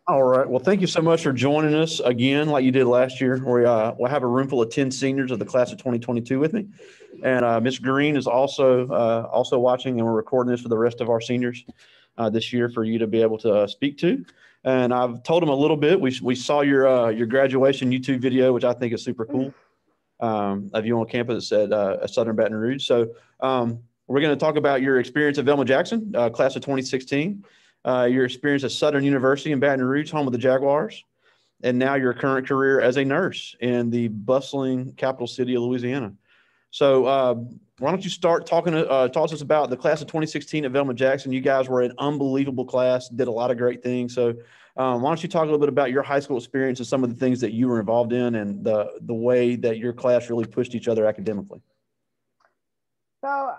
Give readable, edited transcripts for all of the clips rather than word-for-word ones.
All right. Well, thank you so much for joining us again, like you did last year. We'll have a room full of 10 seniors of the class of 2022 with me. And Ms. Green is also watching, and we're recording this for the rest of our seniors this year for you to be able to speak to. And I've told them a little bit. We saw your graduation YouTube video, which I think is super cool, of you on campus at Southern Baton Rouge. So we're going to talk about your experience at Velma Jackson, class of 2016. Your experience at Southern University in Baton Rouge, home of the Jaguars, and now your current career as a nurse in the bustling capital city of Louisiana. So why don't you start talk to us about the class of 2016 at Velma Jackson? You guys were an unbelievable class, did a lot of great things. So why don't you talk a little bit about your high school experience and some of the things that you were involved in and the way that your class really pushed each other academically? So,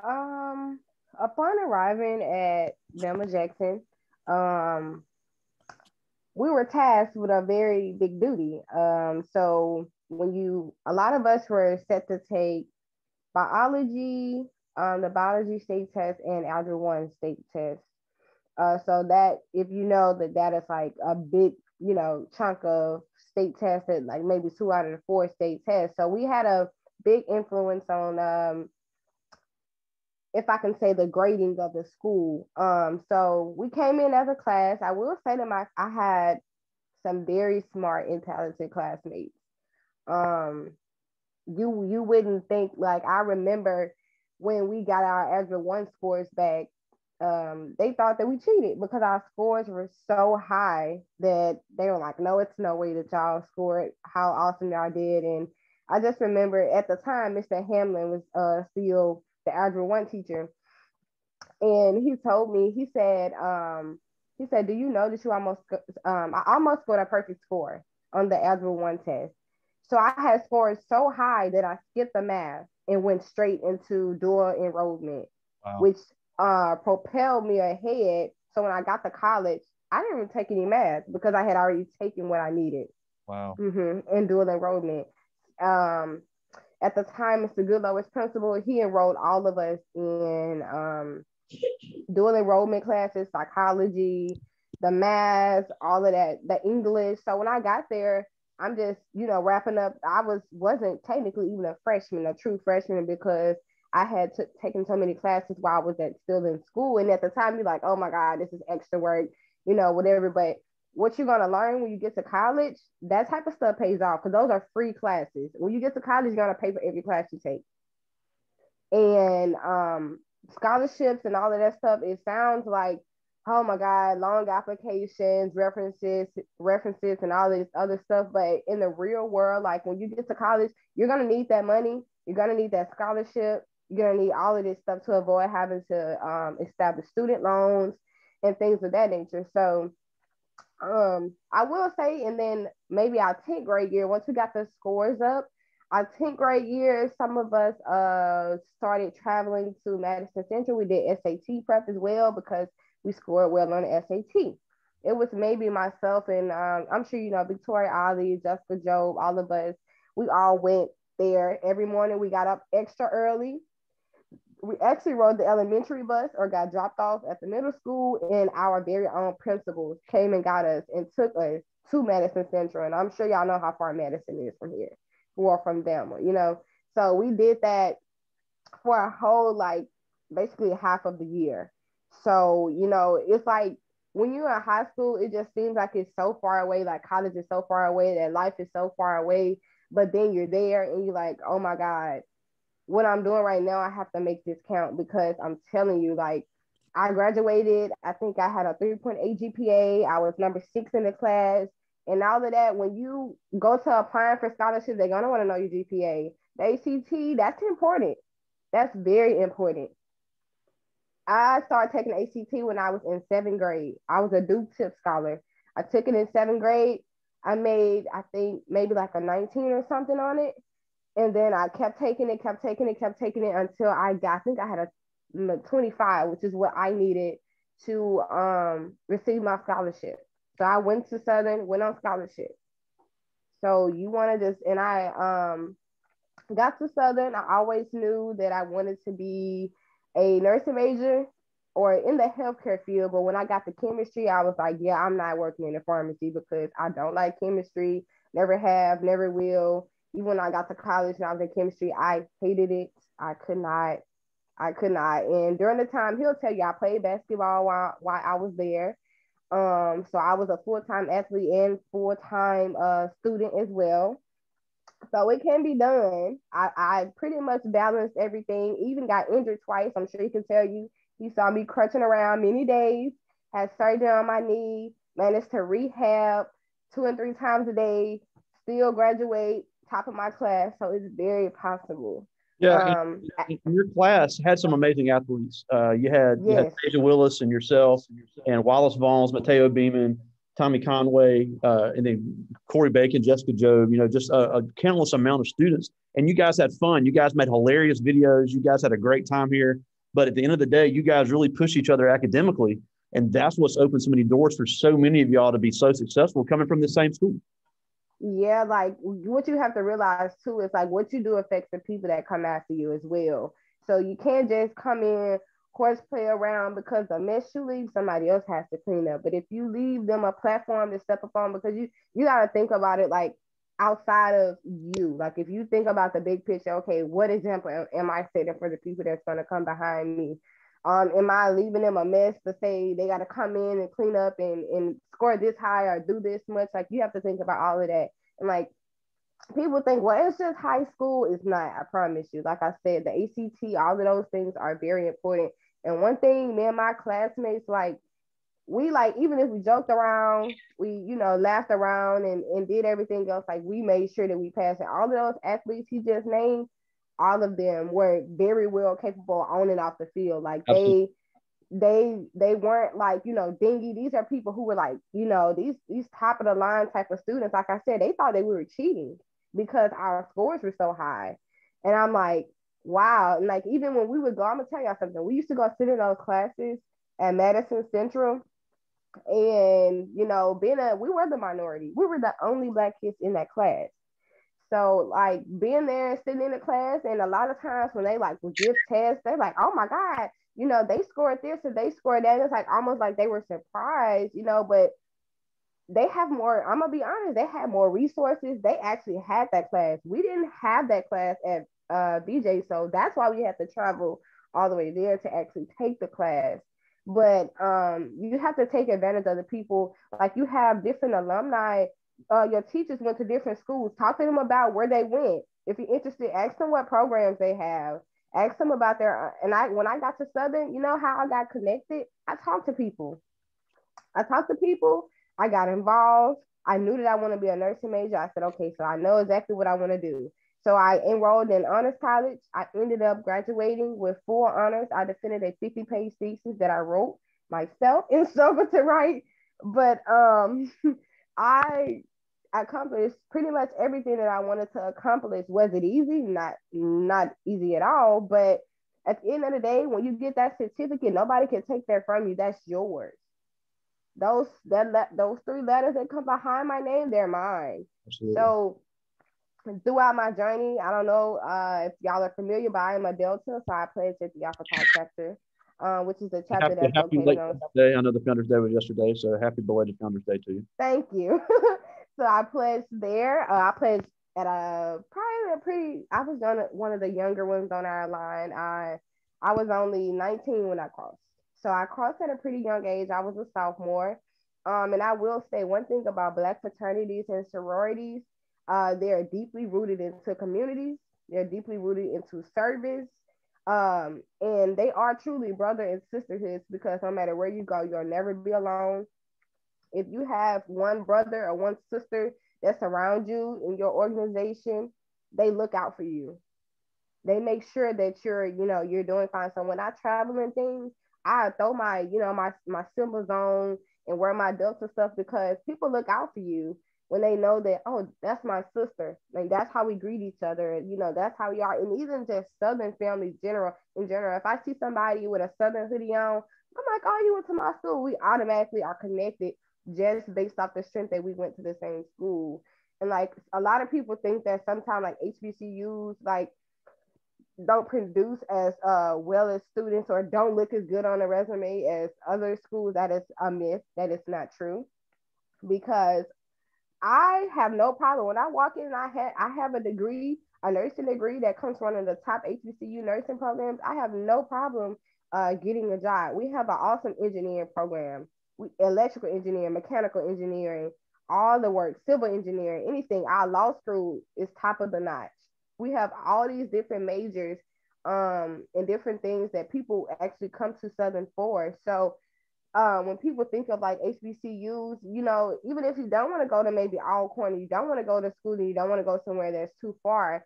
upon arriving at Velma Jackson, we were tasked with a very big duty. So a lot of us were set to take biology, the biology state test and Algebra 1 state test. So that, if you know that is like a big, chunk of state tests, that like maybe 2 out of the 4 state tests. So we had a big influence on, if I can say, the grading of the school. So we came in as a class. I will say that I had some very smart and talented classmates. You wouldn't think, like, I remember when we got our Algebra 1 scores back, they thought that we cheated because our scores were so high that they were like, no, it's no way that y'all scored how awesome y'all did. And I just remember at the time, Mr. Hamlin was still the Algebra 1 teacher. And he told me, he said, do you know that I almost scored a perfect score on the Algebra 1 test. So I had scored so high that I skipped the math and went straight into dual enrollment, wow, which propelled me ahead. So when I got to college, I didn't even take any math because I had already taken what I needed. Wow. In dual enrollment. At the time, Mr. Goodlow was principal. He enrolled all of us in dual enrollment classes, psychology, the math, all of that, the English. So when I got there, I'm just, wrapping up. I wasn't technically even a true freshman, because I had taken so many classes while I was still in school. And at the time, you're like, oh my God, this is extra work, whatever. But what you're going to learn when you get to college, that type of stuff pays off, because those are free classes. When you get to college, you're going to pay for every class you take. And scholarships and all of that stuff, it sounds like, oh my God, long applications, references, and all this other stuff. But in the real world, like when you get to college, you're going to need that money. You're going to need that scholarship. You're going to need all of this stuff to avoid having to establish student loans and things of that nature. So I will say, and then maybe our 10th grade year, once we got the scores up, our 10th grade year, some of us started traveling to Madison Central. We did SAT prep as well because we scored well on the SAT. It was maybe myself and I'm sure Victoria Ali, Jessica Job, all of us. We all went there every morning. We got up extra early. We actually rode the elementary bus or got dropped off at the middle school, and our very own principals came and got us and took us to Madison Central. And I'm sure y'all know how far Madison is from here, or from Velma, So we did that for a whole, basically half of the year. So, it's like when you're in high school, it just seems like it's so far away, like college is so far away, that life is so far away. But then you're there and you're like, oh my God, what I'm doing right now, I have to make this count, because I'm telling you, like, I graduated. I think I had a 3.8 GPA. I was number 6 in the class. And all of that, when you go to applying for scholarships, they're going to want to know your GPA. The ACT, that's important. That's very important. I started taking ACT when I was in 7th grade. I was a Duke tip scholar. I took it in 7th grade. I made, I think, maybe like a 19 or something on it. And then I kept taking it until I think I had a 25, which is what I needed to receive my scholarship. So I went to Southern, went on scholarship. So you want to just, and I got to Southern. I always knew that I wanted to be a nursing major. or in the healthcare field. But when I got to chemistry, I was like, yeah, I'm not working in the pharmacy because I don't like chemistry. Never have, never will. Even when I got to college and I was in chemistry, I hated it. I could not. I could not. And during the time, he'll tell you I played basketball while I was there. So I was a full-time athlete and full-time student as well. So it can be done. I pretty much balanced everything, even got injured twice. I'm sure he can tell you. He saw me crutching around many days, had surgery on my knee, managed to rehab 2 and 3 times a day, still graduate, top of my class. So it's very possible. Yeah, and your class had some amazing athletes. You had Yes. Deja Willis and yourself, and Wallace Vaughns, Mateo Beeman, Tommy Conway, and then Corey Bacon, Jessica Jobe. Just a countless amount of students. And you guys had fun. You guys made hilarious videos. You guys had a great time here. But at the end of the day, you guys really push each other academically, and that's what's opened so many doors for so many of y'all to be so successful coming from the same school. Yeah, like what you have to realize too is like what you do affects the people that come after you as well. So you can't just come in, horseplay around because the mess you leave, somebody else has to clean up. But if you leave them a platform to step up on, because you got to think about it like outside of you. Like if you think about the big picture, okay, what example am I setting for the people that's going to come behind me? Am I leaving them a mess to say they got to come in and clean up and score this high or do this much? Like you have to think about all of that. And like people think, well, it's just high school. It's not, I promise you. Like I said, the ACT, all of those things are very important. And one thing, me and my classmates, like, we like, even if we joked around, we, laughed around and did everything else, like we made sure that we passed it. All of those athletes he just named, all of them were very well capable on and off the field. Like Absolutely. they weren't like, dingy. These are people who were like, these top of the line type of students. Like I said, they thought that we were cheating because our scores were so high. And I'm like, wow. And like even when we would go, I'm gonna tell y'all something. We used to go sit in those classes at Madison Central. And we were the minority. We were the only Black kids in that class. So like being there and sitting in the class, and a lot of times when they like would give tests, they're like, oh my God, they scored this and they scored that. It's like almost like they were surprised, but they have more, I'm gonna be honest, they had more resources. They actually had that class. We didn't have that class at BJ. So that's why we had to travel all the way there to actually take the class. But you have to take advantage of the people. Like you have different alumni, your teachers went to different schools. Talk to them about where they went. If you're interested, ask them what programs they have. Ask them about their. And when I got to Southern, you know how I got connected. I talked to people. I talked to people. I got involved. I knew that I want to be a nursing major. I said, okay, so I know exactly what I want to do. So I enrolled in honors college. I ended up graduating with full honors. I defended a 50-page thesis that I wrote myself and struggled to write. But I accomplished pretty much everything that I wanted to accomplish. Was it easy? Not easy at all. But at the end of the day, when you get that certificate, nobody can take that from you. That's yours. Those 3 letters that come behind my name, they're mine. Absolutely. So throughout my journey, I don't know if y'all are familiar, but I am a Delta, so I pledged at the Alpha Chi chapter, which is a chapter that's Happy located late on. day. I know the Founders Day was yesterday, so happy belated Founders Day to you. Thank you. So I pledged there. I pledged at probably a pretty. I was one of the younger ones on our line. I was only 19 when I crossed. So I crossed at a pretty young age. I was a sophomore. And I will say one thing about Black fraternities and sororities, they are deeply rooted into communities. They're deeply rooted into service. And they are truly brother and sisterhoods because no matter where you go, you'll never be alone. If you have one brother or one sister that's around you in your organization, they look out for you. They make sure that you're doing fine. So when I travel and things, I throw my symbols on and wear my Delta stuff because people look out for you when they know that, oh, that's my sister. Like that's how we greet each other. That's how we are. And even just Southern families in general, if I see somebody with a Southern hoodie on, I'm like, oh, you went to my school. We automatically are connected just based off the strength that we went to the same school. And like a lot of people think that sometimes like HBCUs, like don't produce as well as students or don't look as good on a resume as other schools. That is a myth. That is not true. Because I have no problem when I walk in. I have a degree, a nursing degree that comes from one of the top HBCU nursing programs. I have no problem getting a job. We have an awesome engineering program, electrical engineering, mechanical engineering, all the work, civil engineering, anything. Our law school is top of the notch. We have all these different majors and different things that people actually come to Southern for. So when people think of like HBCUs, you know, even if you don't want to go to maybe Alcorn, you don't want to go to school, and you don't want to go somewhere that's too far.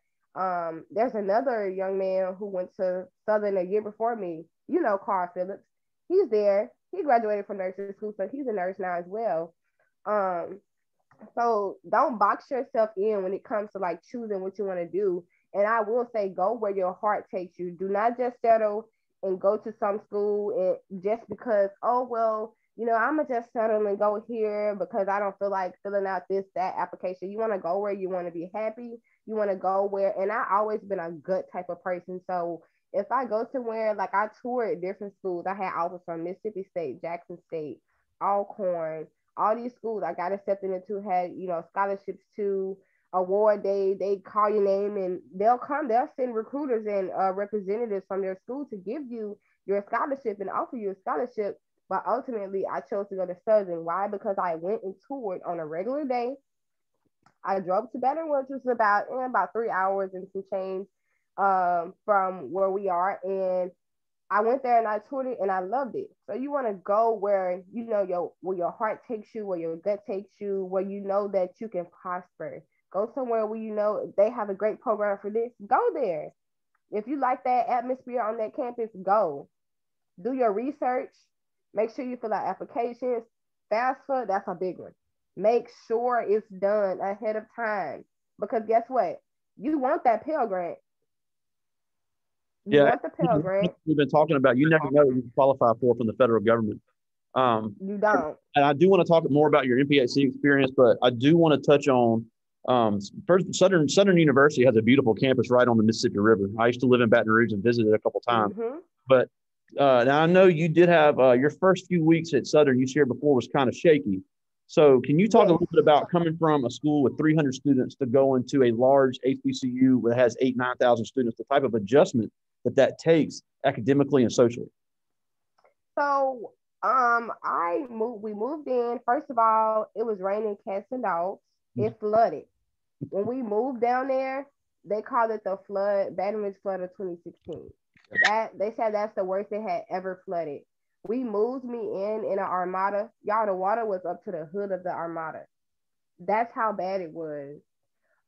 There's another young man who went to Southern a year before me, you know, Carl Phillips. He's there. He graduated from nursing school, so he's a nurse now as well. Um, so don't box yourself in when it comes to like choosing what you want to do. And I will say, go where your heart takes you. Do not just settle and go to some school and just because, oh well, you know, I'm gonna just settle and go here because I don't feel like filling out this that application. You want to go where you want to be happy. You want to go where, and I always been a good type of person. So if I go somewhere, like I toured different schools, I had offers from Mississippi State, Jackson State, Alcorn, all these schools I got accepted into had, you know, scholarships to award day. They call your name and they'll send recruiters and representatives from their school to give you your scholarship and offer you a scholarship. But ultimately I chose to go to Southern. Why? Because I went and toured on a regular day. I drove to Baton Rouge, which was about 3 hours and some change from where we are. And I went there and I toured it and I loved it. So you want to go where you know where your heart takes you, where your gut takes you, where you know that you can prosper. Go somewhere where you know they have a great program for this. Go there. If you like that atmosphere on that campus, go. Do your research. Make sure you fill out applications. FAFSA, that's a big one. Make sure it's done ahead of time. Because guess what? You want that Pell Grant. You want the Pell Grant. We've been talking about, you never know what you can qualify for from the federal government. You don't. And I do want to talk more about your MPHC experience, but I do want to touch on first, Southern University has a beautiful campus right on the Mississippi River. I used to live in Baton Rouge and visited a couple times. Mm-hmm. But now I know you did have your first few weeks at Southern, you shared before, was kind of shaky. So can you talk a little bit about coming from a school with 300 students to go into a large HBCU that has 9,000 students, the type of adjustment that takes academically and socially? So we moved in. First of all, it was raining cats and dogs. It flooded. When we moved down there, they called it the Baton Rouge flood of 2016. That they said that's the worst it had ever flooded. We moved me in an Armada. Y'all, the water was up to the hood of the Armada. That's how bad it was.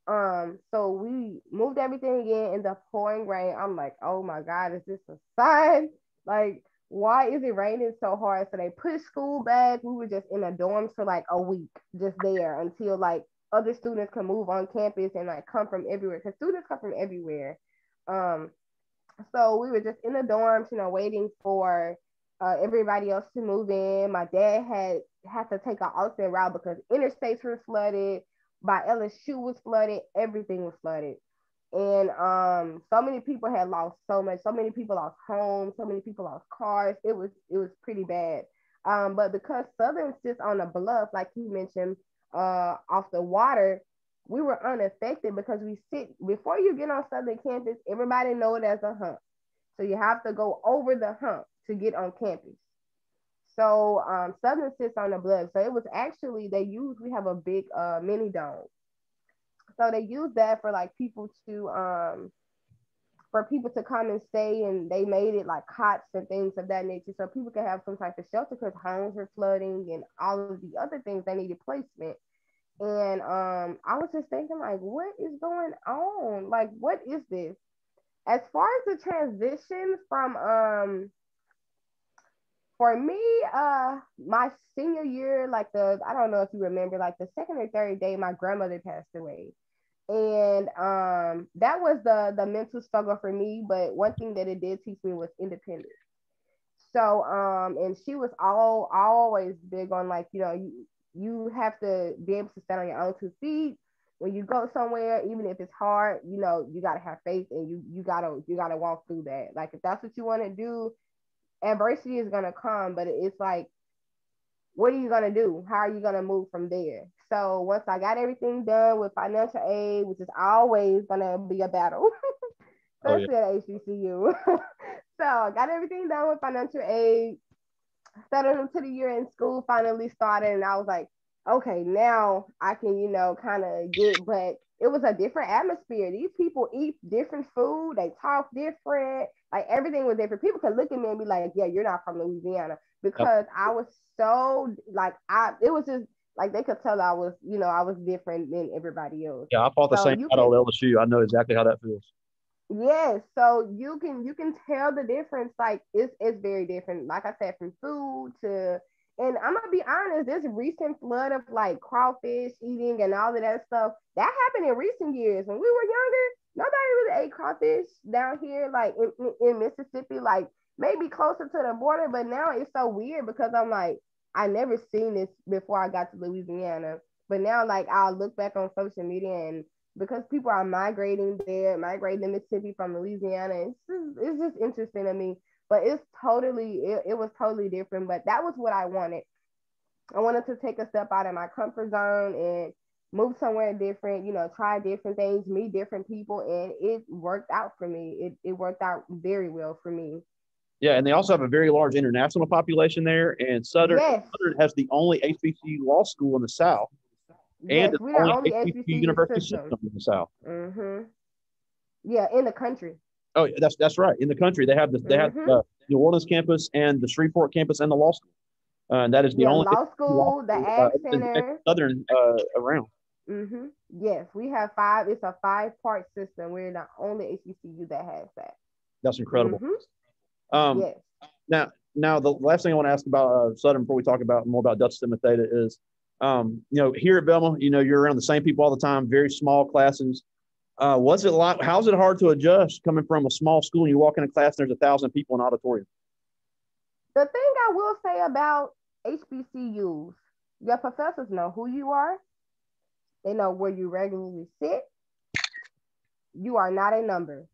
So we moved everything again in the pouring rain. I'm like, oh my God, is this a sign? Like, why is it raining so hard? So they pushed school back. We were just in the dorms for like a week, just there until like other students can move on campus and like come from everywhere. Because students come from everywhere. So we were just in the dorms, you know, waiting for everybody else to move in. My dad had to take an alternate route because interstates were flooded. By LSU was flooded. Everything was flooded. And so many people had lost so much. So many people lost homes. So many people lost cars. It was pretty bad. But because Southern sits on a bluff, like he mentioned, off the water, we were unaffected because we sit before you get on Southern campus. Everybody know it as a hump, so you have to go over the hump to get on campus. So Southern sits on the bluff. So it was actually we have a big mini dome. So they use that for like people to for people to come and stay, and they made it like cots and things of that nature so people can have some type of shelter because homes were flooding and all of the other things that needed placement. And I was just thinking like, what is going on? Like, what is this? As far as the transition from for me, my senior year, like I don't know if you remember, like the second or third day, my grandmother passed away. And that was the mental struggle for me. But one thing that it did teach me was independence. So and she was always big on like, you know, you have to be able to stand on your own 2 feet. when you go somewhere, even if it's hard, you know, you gotta have faith and you gotta walk through that. Like if that's what you want to do, adversity is gonna come, but it's like, what are you gonna do? How are you gonna move from there? So once I got everything done with financial aid, which is always gonna be a battle, Oh yeah. especially at HBCU. So I got everything done with financial aid, settled into the year in school, finally started, and I was like, okay, now I can, you know, kind of get, but it was a different atmosphere. These people eat different food, they talk different, like everything was different. People could look at me and be like, yeah, you're not from Louisiana, Yep. because I was so like, it was just like they could tell I was, you know, I was different than everybody else. Yeah, I fought the So same you battle can, at LSU. I know exactly how that feels. yes, so you can tell the difference. Like it's very different. Like I said, from food to, and I'm gonna be honest, this recent flood of like crawfish eating and all of that stuff that happened in recent years. When we were younger, nobody really ate crawfish down here, like in Mississippi, like maybe closer to the border. But now it's so weird because I'm like, I never seen this before I got to Louisiana. But now, like I'll look back on social media and because people are migrating there, migrating to Mississippi from Louisiana. It's just interesting to me. But it was totally different. But that was what I wanted. I wanted to take a step out of my comfort zone and move somewhere different, you know, try different things, meet different people, and it worked out for me. It worked out very well for me. Yeah, and they also have a very large international population there. And Yes, Southern has the only HBCU law school in the South, and yes, it's we're the the only only HBCU HBCU university system. system in the South. Mm-hmm. Yeah, in the country. Oh, that's right. In the country, they have Mm-hmm. the New Orleans campus and the Shreveport campus and the law school. And that is the Yeah, only law law school, the school ag in center. Southern around. Yes, we have five. It's a five-part system. We're the only HBCU that has that. That's incredible. Mm-hmm. Um, Yes. now the last thing I want to ask about Southern before we talk about more about Dutch Sigma Theta is, you know, here at Velma, you know, you're around the same people all the time, very small classes. What's it like? How's it hard to adjust coming from a small school and you walk into class and there's 1,000 people in an auditorium? The thing I will say about HBCUs, your professors know who you are. They know where you regularly sit. You are not a number.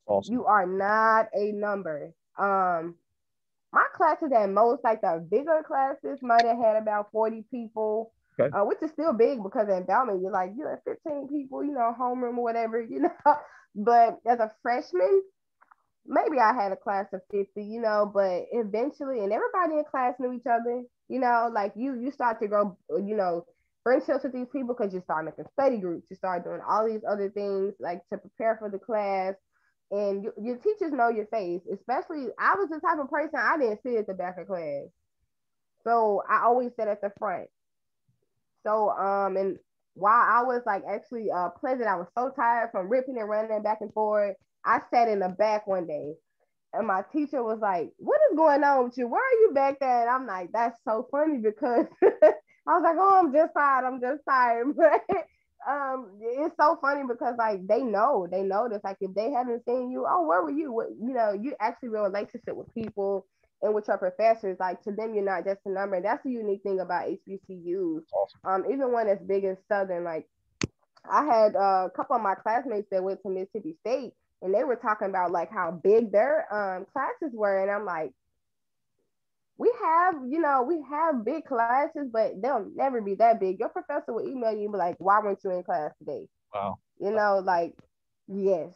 Awesome. You are not a number. My classes at most, like the bigger classes, might have had about 40 people, Okay. which is still big because in Velma, you're at 15 people, you know, homeroom or whatever, you know. But as a freshman, maybe I had a class of 50, you know, but eventually, and everybody in class knew each other, you know, like you start to grow, you know, friendships with these people because you start making study groups, you start doing all these other things like to prepare for the class. And your teachers know your face, especially I was the type of person I didn't sit at the back of class. So I always sat at the front. So and while I was like actually pleasant, I was so tired from ripping and running back and forth. I sat in the back one day and my teacher was like, "What is going on with you? Why are you back there?" And I'm like, "That's so funny because I was like, oh, I'm just tired. I'm just tired." But it's so funny because like they know this. Like if they haven't seen you, oh, where were you? What, you know, you actually real relationship with people and with your professors. Like to them, you're not just a number. That's the unique thing about HBCUs. Awesome. Even one as big as Southern, like I had a couple of my classmates that went to Mississippi State, and they were talking about like how big their classes were, and I'm like, we have big classes, but they'll never be that big. Your professor will email you and be like, "Why weren't you in class today?" Wow. You know, like yes,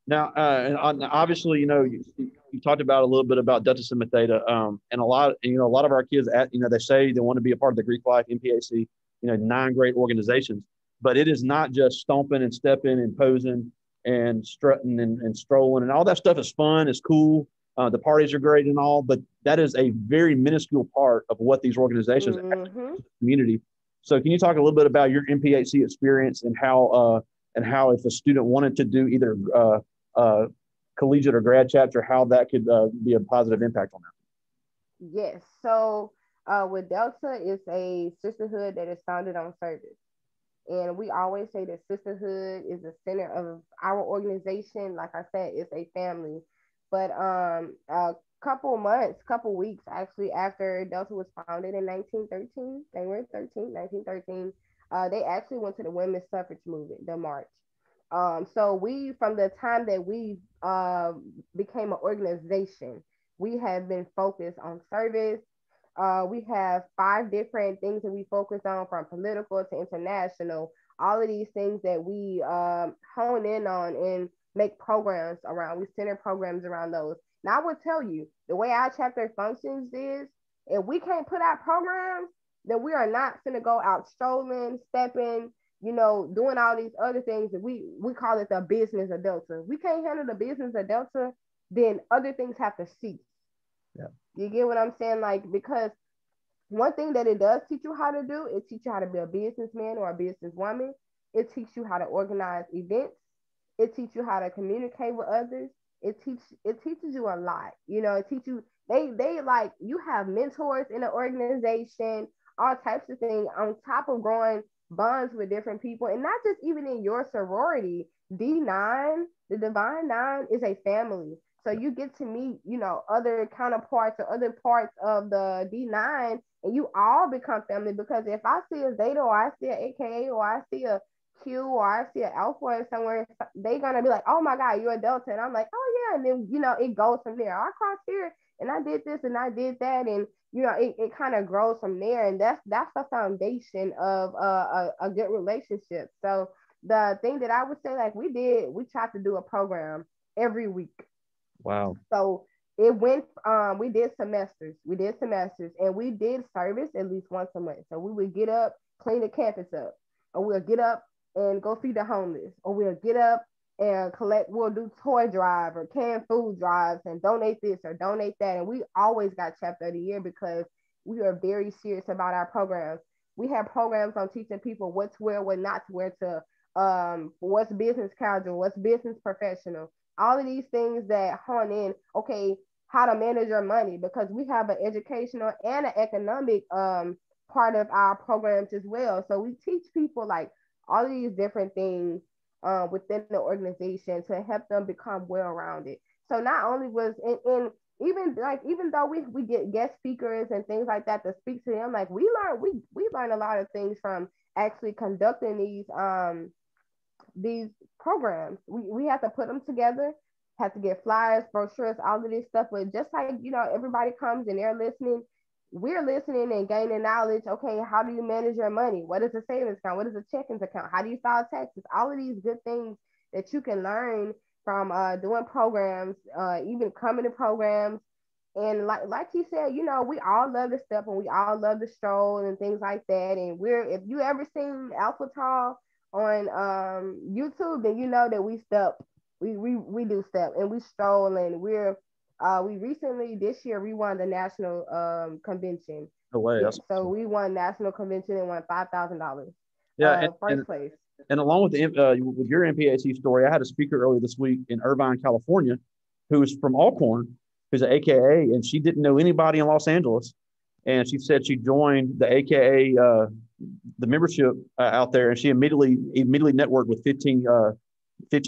Now, and obviously, you know, you talked about a little bit about Delta Sigma Theta, and a lot of our kids, you know, they say they want to be a part of the Greek Life, MPAC, you know, 9 great organizations, but it is not just stomping and stepping and posing and strutting and strolling and all that stuff is fun, it's cool. The parties are great and all, but that is a very minuscule part of what these organizations actually do mm-hmm. to the community. So, can you talk a little bit about your MPHC experience and how if a student wanted to do either uh, collegiate or grad chapter, how that could be a positive impact on that? Yes. So with Delta, it's a sisterhood that is founded on service. And we always say that sisterhood is the center of our organization. Like I said, it's a family. But a couple months, couple weeks actually after Delta was founded in 1913, January 13, 1913, They actually went to the women's suffrage movement, the march. So we, from the time that we became an organization, we have been focused on service. We have 5 different things that we focus on, from political to international. All of these things that we hone in on and make programs around. We center programs around those. Now, I would tell you, the way our chapter functions is, if we can't put out programs, then we are not going to go out strolling, stepping, doing all these other things that we call it the business of Delta. We can't handle the business of Delta, then other things have to cease. Yeah. You get what I'm saying? Like, because one thing that it does teach you how to do, it teaches you how to be a businessman or a businesswoman. It teaches you how to organize events. It teaches you how to communicate with others. It teaches you a lot. It teaches you, they like, you have mentors in the organization, all types of things, on top of growing bonds with different people, and not just even in your sorority. D9, the Divine Nine, is a family. So you get to meet, other counterparts or other parts of the D9, and you all become family. Because if I see a Zeta, or I see a AKA, or I see a Q, or I see an Alpha or somewhere, they're gonna be like, oh my God, you're a Delta. And I'm like, oh yeah. And then, it goes from there. I crossed here and I did this and I did that. And it kind of grows from there. And that's the foundation of a good relationship. So the thing that I would say, like, we tried to do a program every week. Wow. So it went, we did semesters, and we did service at least once a month. So we would get up, clean the campus up, or we'll get up and go feed the homeless, or we'll get up and we'll do toy drive or canned food drives and donate this or donate that. And we always got chapter of the year because we are very serious about our programs. We have programs on teaching people what to wear, what not to wear, to what's business casual, what's business professional. All of these things that hone in, okay, how to manage your money, because we have an educational and an economic part of our programs as well. So we teach people like all of these different things within the organization to help them become well-rounded. So not only was in even though we get guest speakers and things like that to speak to them, like we learn a lot of things from actually conducting these programs. We have to put them together, have to get flyers, brochures, all of this stuff. But just like, everybody comes and they're listening, we're listening and gaining knowledge. Okay, how do you manage your money? What is a savings account? What is a checking account? How do you file taxes? All of these good things that you can learn from doing programs, even coming to programs. And like you said, we all love to step and we all love to stroll and things like that. And if you ever seen Alpha Tall on YouTube, then you know that we step, we do step and we stroll, and we recently this year we won the national convention. No way. Yeah, so we won national convention and won $5,000. Yeah, first place. And along with with your MPAC story, I had a speaker earlier this week in Irvine, California, who is from Alcorn, who's an AKA, and she didn't know anybody in Los Angeles. And she said she joined the AKA, the membership out there, and she immediately networked with 15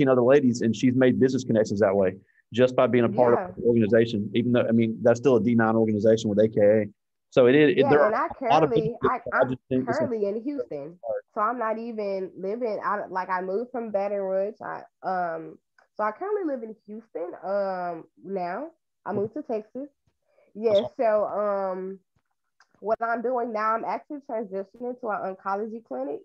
other ladies, and she's made business connections that way just by being a part of the organization. Even though, I mean, that's still a D9 organization with AKA. So it is. Yeah, and I'm currently in Houston, so I'm not even living out. Like I moved from Baton Rouge. So I currently live in Houston. Now I moved to Texas. Yeah. So what I'm doing now, I'm actually transitioning to an oncology clinic.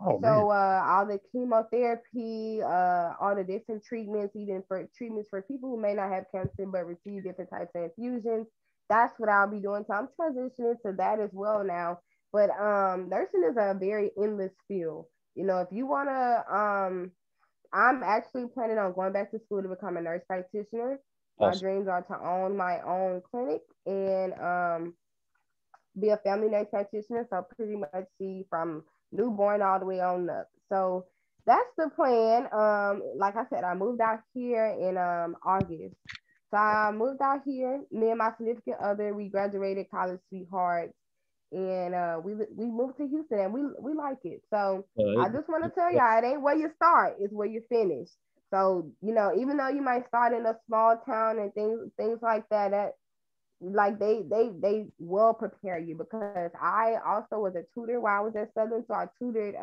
Oh, so all the chemotherapy, all the different treatments, even for treatments for people who may not have cancer but receive different types of infusions. That's what I'll be doing. So I'm transitioning to that as well now. But nursing is a very endless field. If you wanna, I'm actually planning on going back to school to become a nurse practitioner. My dreams are to own my own clinic and be a family nurse practitioner. So pretty much see from newborn all the way on up. So that's the plan. Like I said, I moved out here in August. So I moved out here. Me and my significant other, we graduated college sweethearts, and we moved to Houston, and we like it. So I just want to tell y'all, it ain't where you start, it's where you finish. So even though you might start in a small town and things like that, like they will prepare you, because I also was a tutor while I was at Southern, so I tutored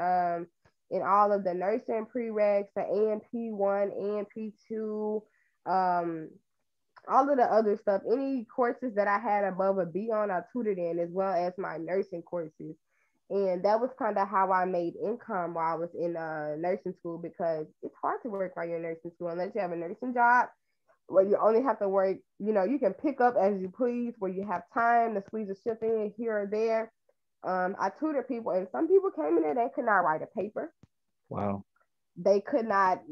in all of the nursing prereqs, the ANP1, ANP2, um all of the other stuff. Any courses that I had above a B on, I tutored in, as well as my nursing courses. And that was kind of how I made income while I was in nursing school, because it's hard to work while you're in nursing school unless you have a nursing job where you only have to work, you can pick up as you please, where you have time to squeeze a shift in here or there. I tutored people, and some people came in there, they could not write a paper. Wow. They could not,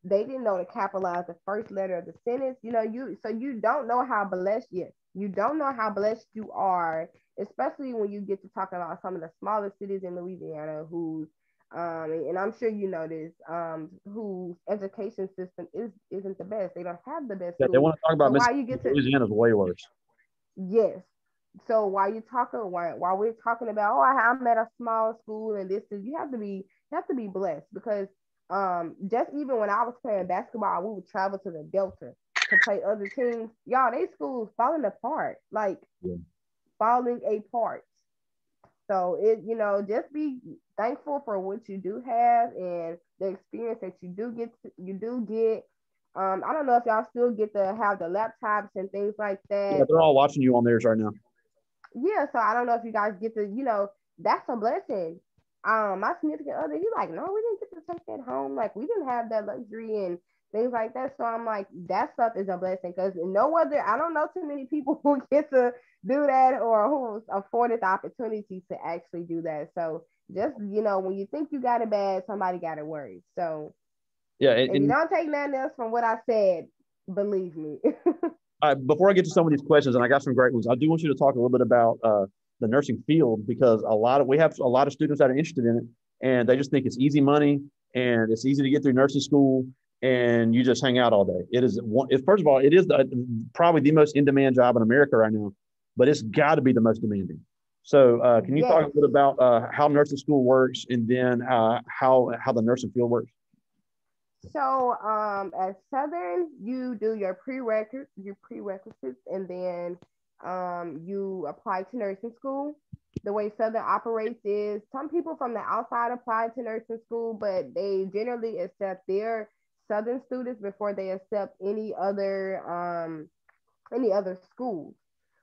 they didn't know to capitalize the first letter of the sentence. You don't know how blessed, yes, you don't know how blessed you are, especially when you get to talking about some of the smaller cities in Louisiana whose and I'm sure you know this, whose education system isn't the best. They don't have the best Yeah, they schools. want to talk So about why you get to Louisiana's way worse. Yes. So while we're talking about, I'm at a small school and this is, you have to be blessed, because just even when I was playing basketball, we would travel to the Delta to play other teams. Y'all, they schools falling apart, like Yeah. falling apart. So just be thankful for what you do have and the experience that you do get. I don't know if y'all still get to have the laptops and things like Yeah, that. they're all watching you on theirs right now. Yeah, so I don't know if you guys get to, that's a blessing. My significant other, he's like, no, we didn't get to take that home. Like, we didn't have that luxury and things like that. So I'm like, that stuff is a blessing, because I don't know too many people who get to do that, or who's afforded the opportunity to actually do that. So just, when you think you got it bad, somebody got it worse. So Yeah, if you don't take nothing else from what I said, believe me. before I get to some of these questions, and I got some great ones, I do want you to talk a little bit about the nursing field, because we have a lot of students that are interested in it, and they just think it's easy money and it's easy to get through nursing school, and you just hang out all day. First of all, it is probably the most in-demand job in America right now, but it's got to be the most demanding. So can you talk a Yes. little about how nursing school works, and then how the nursing field works? So at Southern, you do your prerequisites, and then you apply to nursing school. The way Southern operates is, some people from the outside apply to nursing school, but they generally accept their Southern students before they accept any other schools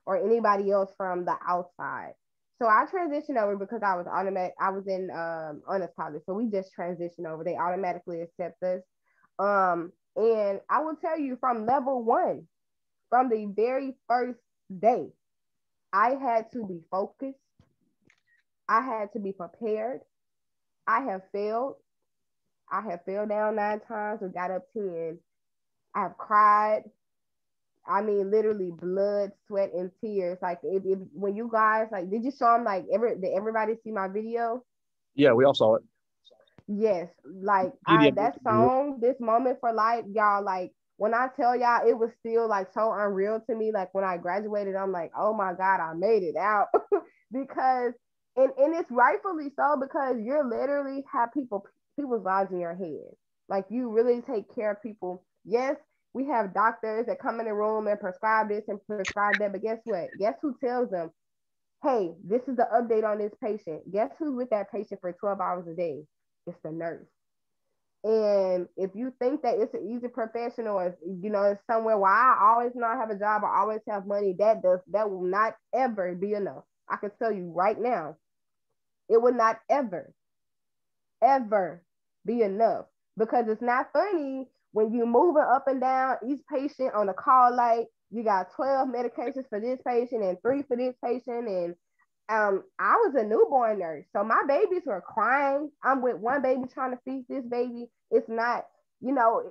or anybody else from the outside. So I transitioned over because I was automatic. I was in honors college, so we just transitioned over. They automatically accept us. And I will tell you, from level one, from the very first day, I had to be focused. I had to be prepared. I have failed. I have failed down 9 times or got up 10. I have cried. I mean, literally blood, sweat, and tears. Like, if when you guys, like, did you show them, like, did everybody see my video? Yeah, we all saw it. Yes, like, Media that song, This Moment for Life, y'all, like, when I tell y'all, it was still like so unreal to me. Like, when I graduated, I'm like, oh my God, I made it out. Because and it's rightfully so, because you're literally have people's lives in your head. Like, you really take care of people. Yes, we have doctors that come in the room and prescribe this and prescribe that, but guess what? Guess who tells them, hey, this is the update on this patient? Guess who's with that patient for 12 hours a day? It's the nurse. And if you think that it's an easy profession, or it's somewhere where I always not have a job, I always have money, that will not ever be enough. I can tell you right now, it will not ever be enough, because it's not funny when you moving up and down each patient on a call. Like, you got 12 medications for this patient and 3 for this patient, and I was a newborn nurse, so my babies were crying. I'm with one baby trying to feed this baby. It's not,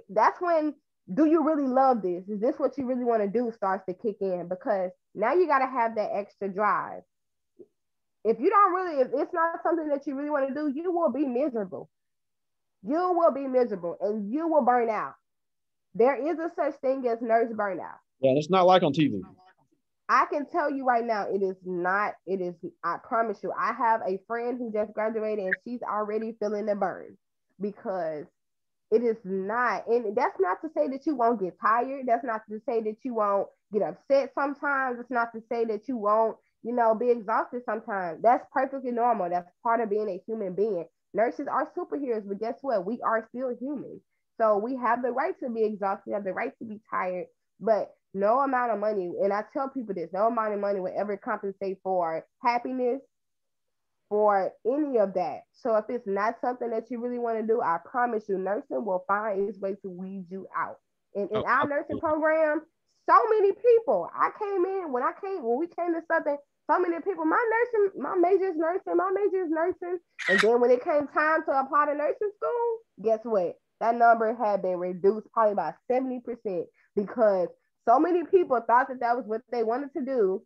that's when, do you really love this? Is this what you really want to do? Starts to kick in, because now you got to have that extra drive. If it's not something that you really want to do, you will be miserable. You will be miserable, and you will burn out. There is a such thing as nurse burnout. Yeah, it's not like on TV. I can tell you right now, it is not. It is. I promise you. I have a friend who just graduated, and she's already feeling the burn, because It is not. And that's not to say that you won't get tired. That's not to say that you won't get upset sometimes. It's not to say that you won't, be exhausted sometimes. That's perfectly normal. That's part of being a human being. Nurses are superheroes, but guess what? We are still human. So we have the right to be exhausted, have the right to be tired, but no amount of money, and I tell people this, no amount of money will ever compensate for happiness, for any of that. So if it's not something that you really want to do, I promise you, nursing will find its way to weed you out. And in our nursing program, so many people. I came in when we came to Southern, so many people. My major is nursing. And then when it came time to apply to nursing school, guess what? That number had been reduced probably by 70% because so many people thought that was what they wanted to do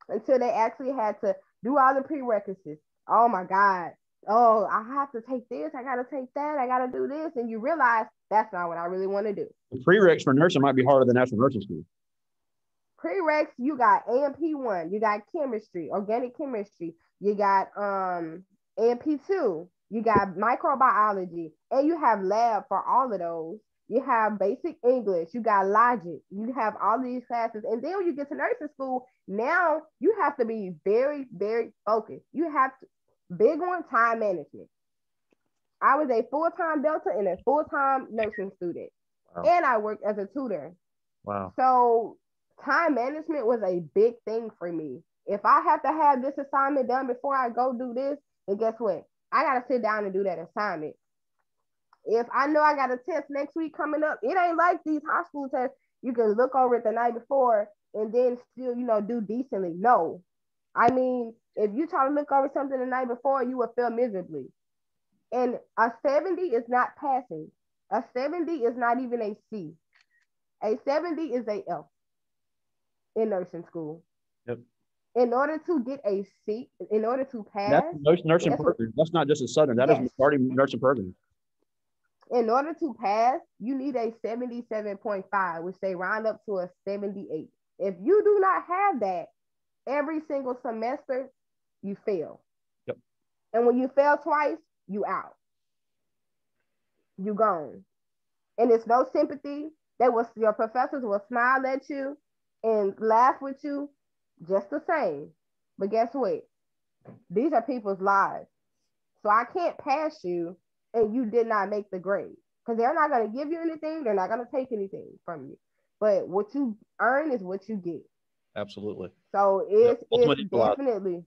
until they actually had to do all the prerequisites. Oh my God. Oh, I have to take this. I got to take that. I got to do this. And you realize that's not what I really want to do. The prereqs for nursing might be harder than national nursing school. Prereqs, you got AMP1, you got chemistry, organic chemistry, you got AMP2, you got microbiology, and you have lab for all of those. You have basic English, you got logic, you have all these classes. And then when you get to nursing school, now you have to be very, very focused. You have to, big on time management. I was a full-time Delta and a full-time nursing student. Wow. And I worked as a tutor. Wow. So time management was a big thing for me. If I have to have this assignment done before I go do this, then guess what? I got to sit down and do that assignment. If I know I got a test next week coming up, it ain't like these high school tests. You can look over it the night before and then still, do decently. No. I mean, if you try to look over something the night before, you will fail miserably. And a 70 is not passing. A 70 is not even a C. A 70 is a F in nursing school. Yep. In order to get a C, in order to pass. That's nursing program. That's not just a Southern. That is majority nursing program. In order to pass, you need a 77.5, which they round up to a 78. If you do not have that, every single semester, you fail. Yep. And when you fail twice, you out. You gone. And it's no sympathy. Your professors will smile at you and laugh with you just the same. But guess what? These are people's lives. So I can't pass you and you did not make the grade. Because they're not going to give you anything. They're not going to take anything from you. But what you earn is what you get. Absolutely. So it's definitely.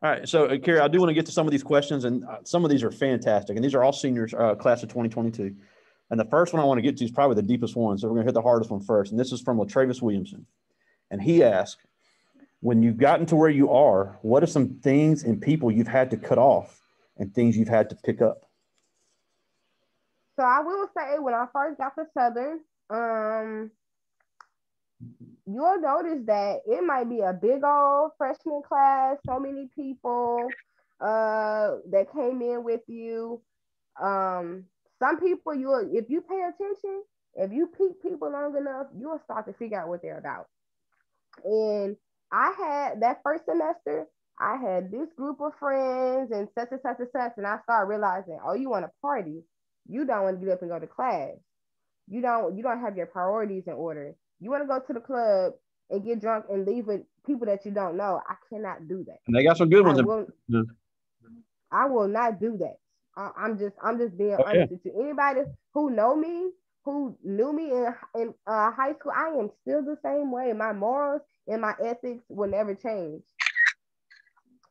All right. So, Carrie, I do want to get to some of these questions, and some of these are fantastic. And these are all seniors, class of 2022. And the first one I want to get to is probably the deepest one. So we're going to hit the hardest one first. And this is from LaTravis Williamson. And he asked, when you've gotten to where you are, what are some things and people you've had to cut off and things you've had to pick up? So I will say when I first got to Southern, you'll notice that it might be a big old freshman class, so many people that came in with you. Some people, if you pay attention, if you peep people long enough, you'll start to figure out what they're about. And I had that first semester, I had this group of friends and such and such and such, and I started realizing, oh, you want to party. You don't want to get up and go to class. You don't have your priorities in order. You want to go to the club and get drunk and leave with people that you don't know. I cannot do that. And they got some good ones. I will not do that. I'm just being honest with you. Anybody who know me, who knew me in high school, I am still the same way. My morals and my ethics will never change.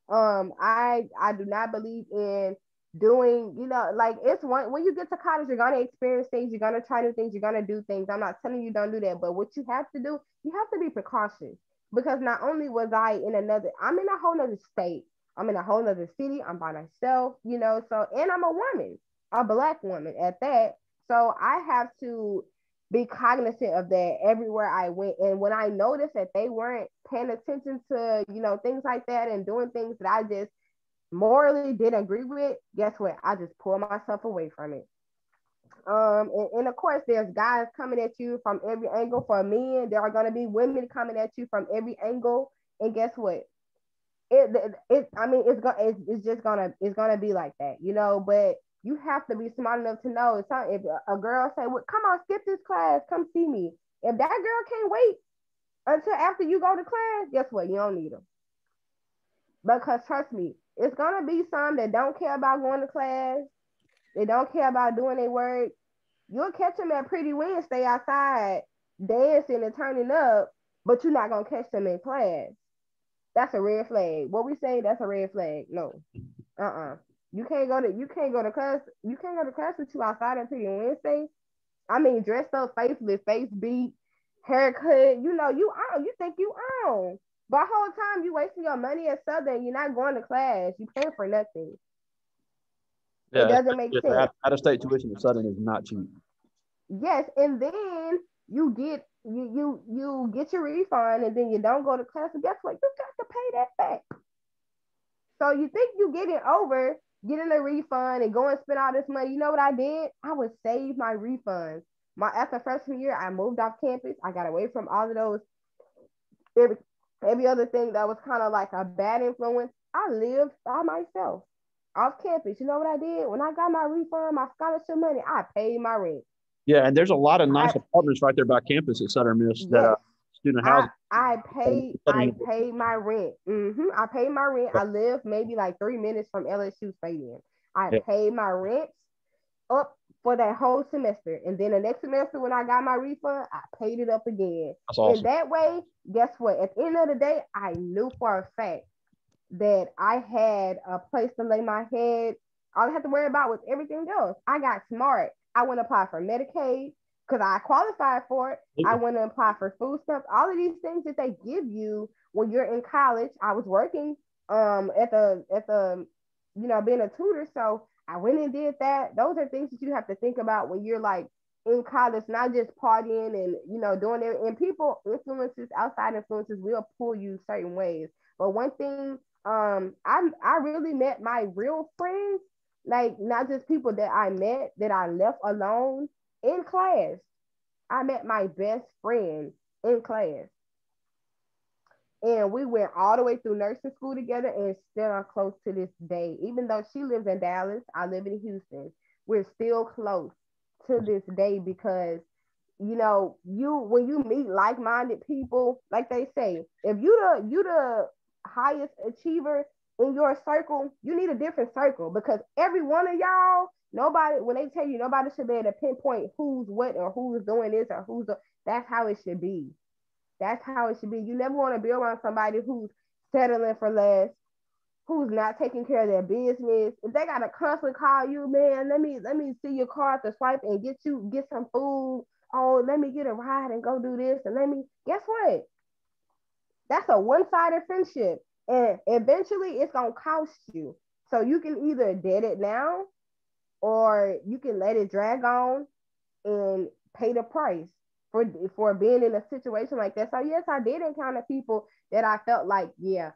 I do not believe in doing, like it's one, when you get to college, you're going to experience things, you're going to try new things, you're going to do things. I'm not telling you don't do that, but what you have to do, you have to be precautious, because not only was I'm in a whole nother state, I'm in a whole nother city, I'm by myself, so, and I'm a woman, a Black woman at that. So I have to be cognizant of that everywhere I went. And when I noticed that they weren't paying attention to, things like that and doing things that I just morally didn't agree with, guess what? I just pull myself away from it. And of course, there's guys coming at you from every angle. For men, there are going to be women coming at you from every angle. And guess what? It's gonna be like that, but You have to be smart enough to know if a girl say, well, come on, skip this class, come see me. If that girl can't wait until after you go to class, guess what? You don't need them. Because trust me, it's gonna be some that don't care about going to class. They don't care about doing their work. You'll catch them at Pretty Wednesday outside dancing and turning up, but you're not gonna catch them in class. That's a red flag. What we say, that's a red flag. No. You can't go to class. You can't go to class with you outside on Pretty Wednesday. I mean, dressed up, faceless, face beat, haircut. You think you own. But whole time you wasting your money at Southern, you're not going to class. You paying for nothing. It Yeah, doesn't make sense. out of state tuition at Southern is not cheap. Yes, and then you get your refund, and then you don't go to class. And guess what? You got to pay that back. So you think you getting over getting a refund and go and spend all this money? You know what I did? I would save my refunds. After freshman year, I moved off campus. I got away from all of those every, every other thing that was kind of like a bad influence. I lived by myself off campus. You know what I did? When I got my refund, my scholarship money, I paid my rent. Yeah, and there's a lot of nice apartments right there by campus at Southern Miss that student housing. I paid my rent. I paid my rent. I lived maybe like 3 minutes from LSU Stadium. I paid my rent up for that whole semester. And then the next semester when I got my refund, I paid it up again. That's awesome. And that way, guess what? At the end of the day, I knew for a fact that I had a place to lay my head. All I had to worry about was everything else. I got smart. I went to apply for Medicaid because I qualified for it. I went to apply for food stamps. All of these things that they give you when you're in college. I was working at the being a tutor, so I went and did that. Those are things that you have to think about when you're like in college, not just partying and doing it. And people outside influences will pull you certain ways. But one thing, I really met my real friends, like not just people that I met that I left alone in class. I met my best friend in class. And we went all the way through nursing school together and still are close to this day. Even though she lives in Dallas, I live in Houston. We're still close to this day because when you meet like-minded people, like they say, if you the highest achiever in your circle, you need a different circle because every one of y'all, when they tell you nobody should be able to pinpoint who's what or who's doing this or that's how it should be. That's how it should be. You never want to be around somebody who's settling for less, who's not taking care of their business. If they gotta constantly call you, man, let me see your card to swipe and get some food. Oh, let me get a ride and go do this and guess what? That's a one-sided friendship. And eventually it's gonna cost you. So you can either dead it now or you can let it drag on and pay the price for being in a situation like that. So yes, I did encounter people that I felt like, yeah,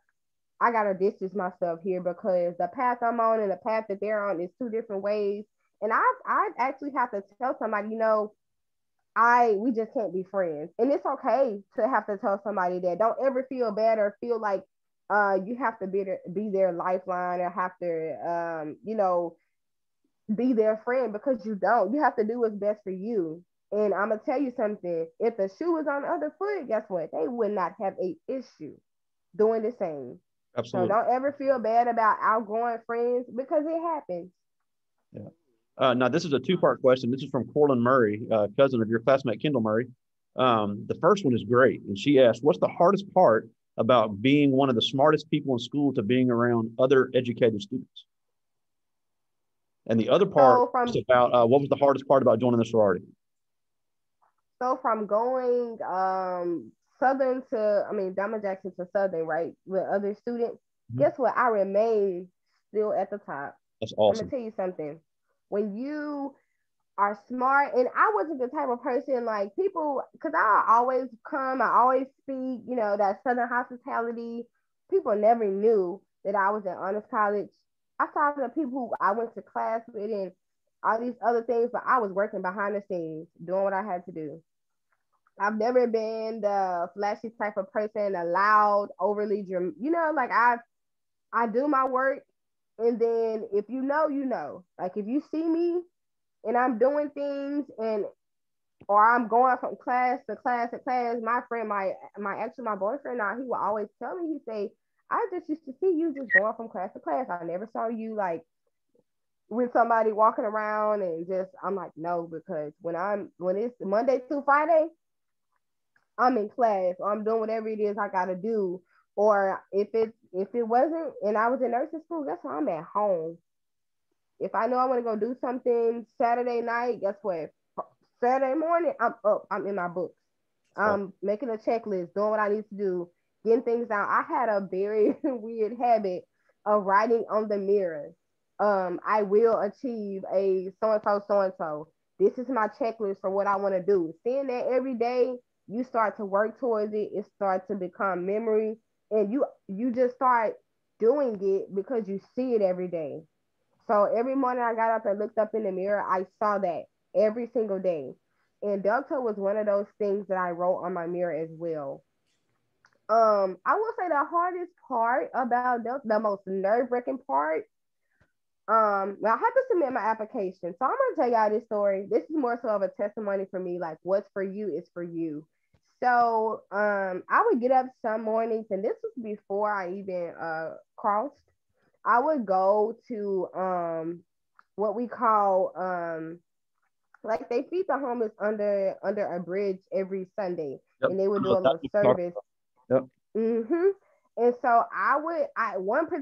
I gotta distance myself here because the path I'm on and the path that they're on is two different ways. And I actually have to tell somebody, we just can't be friends. And it's okay to have to tell somebody that. Don't ever feel bad or feel like you have to be their lifeline or have to be their friend because you don't. You have to do what's best for you. And I'm gonna tell you something. If the shoe was on the other foot, guess what? They would not have a issue doing the same. Absolutely. So don't ever feel bad about outgrowing friends because it happens. Yeah. Now this is a two-part question. This is from Corlin Murray, cousin of your classmate Kendall Murray. The first one is great, and she asked, "What's the hardest part about being one of the smartest people in school to being around other educated students?" And the other part is about what was the hardest part about joining the sorority? So from going Southern Diamond Jackson to Southern, right, with other students, guess what? I remain still at the top. That's awesome. I'm gonna tell you something. When you are smart, and I wasn't the type of person like people, because I always speak, that Southern hospitality. People never knew that I was at honors college. I saw the people who I went to class with and all these other things, but I was working behind the scenes, doing what I had to do. I've never been the flashy type of person, a loud, overly like I do my work And then if you know, you know. Like if you see me and I'm doing things and or I'm going from class to class to class, my friend, my boyfriend now, he will always tell me, he say, I just used to see you just going from class to class. I never saw you like with somebody walking around and just I'm like, no, because when it's Monday through Friday, I'm in class or I'm doing whatever it is I gotta do. Or if it wasn't and I was in nursing school, guess what? I'm at home. If I know I want to go do something Saturday night, guess what? Saturday morning, I'm up. I'm in my books. I'm making a checklist, doing what I need to do, getting things down. I had a very weird habit of writing on the mirror. I will achieve a so and so, so and so. This is my checklist for what I want to do. Seeing that every day, you start to work towards it. It starts to become memory, and you just start doing it because you see it every day. So every morning I got up and looked up in the mirror, I saw that every single day. And Delta was one of those things that I wrote on my mirror as well. I will say the hardest part about Delta, the most nerve-wracking part, well, I had to submit my application. So I'm gonna tell y'all this story. This is more so of a testimony for me, like what's for you is for you. So I would get up some mornings, and this was before I even crossed. I would go to what we call like they feed the homeless under a bridge every Sunday, Yep. and they would do a little service. Yep. Mm-hmm. And so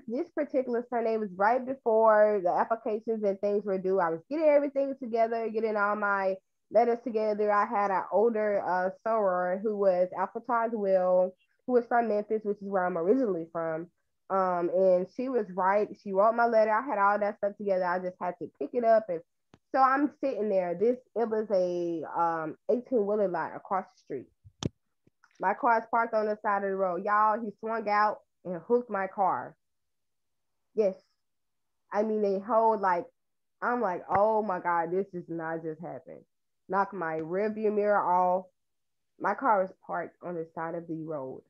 this particular Sunday was right before the applications and things were due. I was getting everything together, getting all my letters together. I had an older soror who was Alpha Tau as well, who was from Memphis, which is where I'm originally from. And she was right. She wrote my letter. I had all that stuff together. I just had to pick it up, and so I'm sitting there. It was a 18-wheeler lot across the street. My car is parked on the side of the road. Y'all, he swung out and hooked my car. Yes. I mean, they hold like, I'm like, oh my God, this is not just happened. Knocked my rearview mirror off. My car was parked on the side of the road.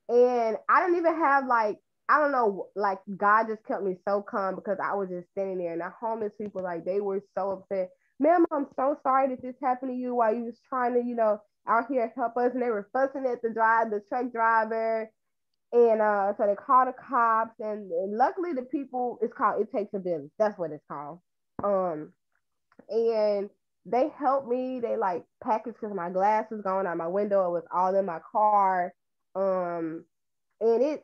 And I didn't even have like, I don't know, like God just kept me so calm because I was just standing there and the homeless people, like they were so upset. Ma'am, I'm so sorry that this happened to you while you was trying to, out here help us. And they were fussing at the truck driver. And so they called the cops. And luckily the people, it's called It Takes a Village. That's what it's called. And they helped me. They like packaged because my glass was going out my window. It was all in my car. And it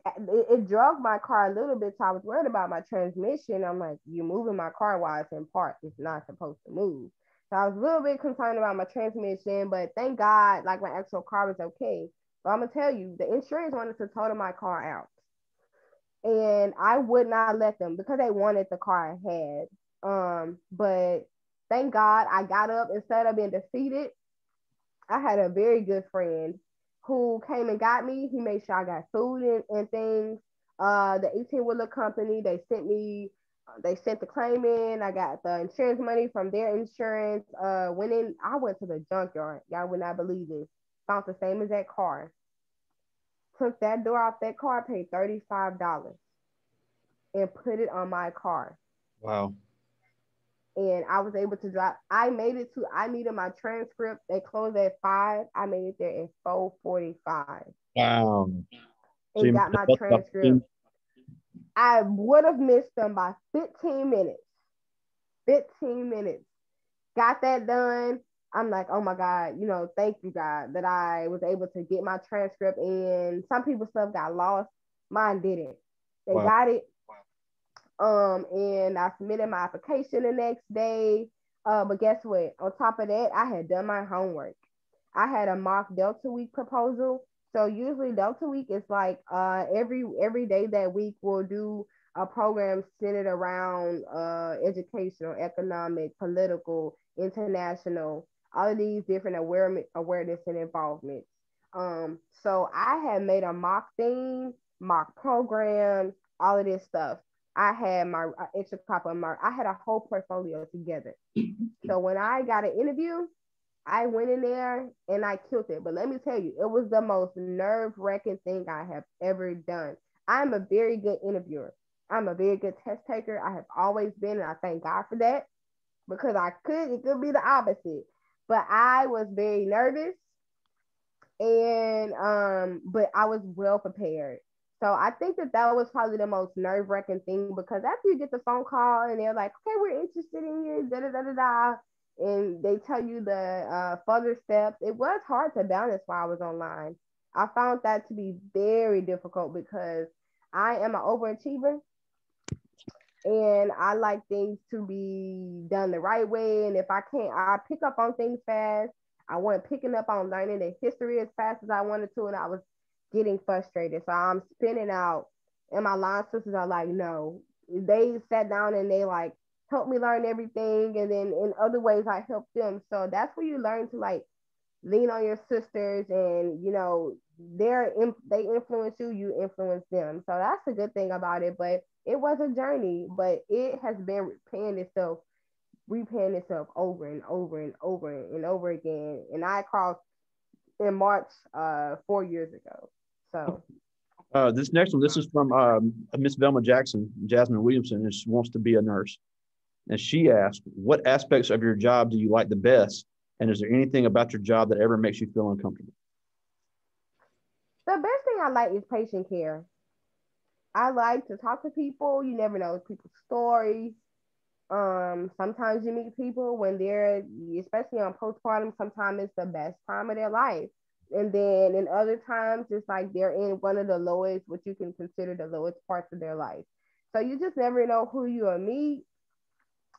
drove my car a little bit. So I was worried about my transmission. I'm like, you're moving my car while it's in park. It's not supposed to move. So I was a little bit concerned about my transmission, but thank God, like my actual car was okay. But I'm gonna tell you, the insurance wanted to total my car out, and I would not let them because they wanted the car I had. But thank God I got up instead of being defeated. I had a very good friend who came and got me. He made sure I got food and things. The 18-wheeler company, they sent the claim in. I got the insurance money from their insurance. I went to the junkyard. Y'all would not believe this. Found the same exact car. Took that door off that car, paid $35 and put it on my car. Wow. And I was able to drive. I needed my transcript. They closed at 5. I made it there at 4:45. Wow. And got my transcript. I would have missed them by 15 minutes. 15 minutes. Got that done. I'm like, oh my God, thank you, God, that I was able to get my transcript in. Some people's stuff got lost. Mine didn't. They got it. And I submitted my application the next day. But guess what? On top of that, I had done my homework. I had a mock Delta Week proposal. So usually Delta Week is like every day that week we'll do a program centered around educational, economic, political, international, all of these different awareness and involvement. So I had made a mock theme, mock programs, all of this stuff. I had my extra copy of I had a whole portfolio together. So when I got an interview, I went in there and I killed it. But let me tell you, it was the most nerve-wracking thing I have ever done. I'm a very good interviewer. I'm a very good test taker. I have always been, and I thank God for that, because it could be the opposite. But I was very nervous, and but I was well prepared. So I think that was probably the most nerve-wracking thing, because after you get the phone call and they're like, okay, we're interested in you, da da da da da, and they tell you the further steps, it was hard to balance while I was online. I found that to be very difficult, because I am an overachiever, and I like things to be done the right way. And if I can't, I pick up on things fast. I wasn't picking up on learning the history as fast as I wanted to, and I was getting frustrated. So I'm spinning out, and my line sisters are like, no. They sat down and they like helped me learn everything, and then in other ways I helped them. So that's where you learn to like lean on your sisters, and they influence you, you influence them. So that's a good thing about it. But it was a journey, but it has been repaying itself over and over and over and over again. And I crossed in March 4 years ago. So this next one, this is from Miss Velma Jasmine Williamson, and she wants to be a nurse. And she asked, what aspects of your job do you like the best? And is there anything about your job that ever makes you feel uncomfortable? the best thing I like is patient care. I like to talk to people. You never know people's stories. Sometimes you meet people when they're, especially on postpartum, sometimes it's the best time of their life. And then in other times, it's like they're in one of the lowest, what you can consider the lowest parts of their life. So you just never know who you will meet.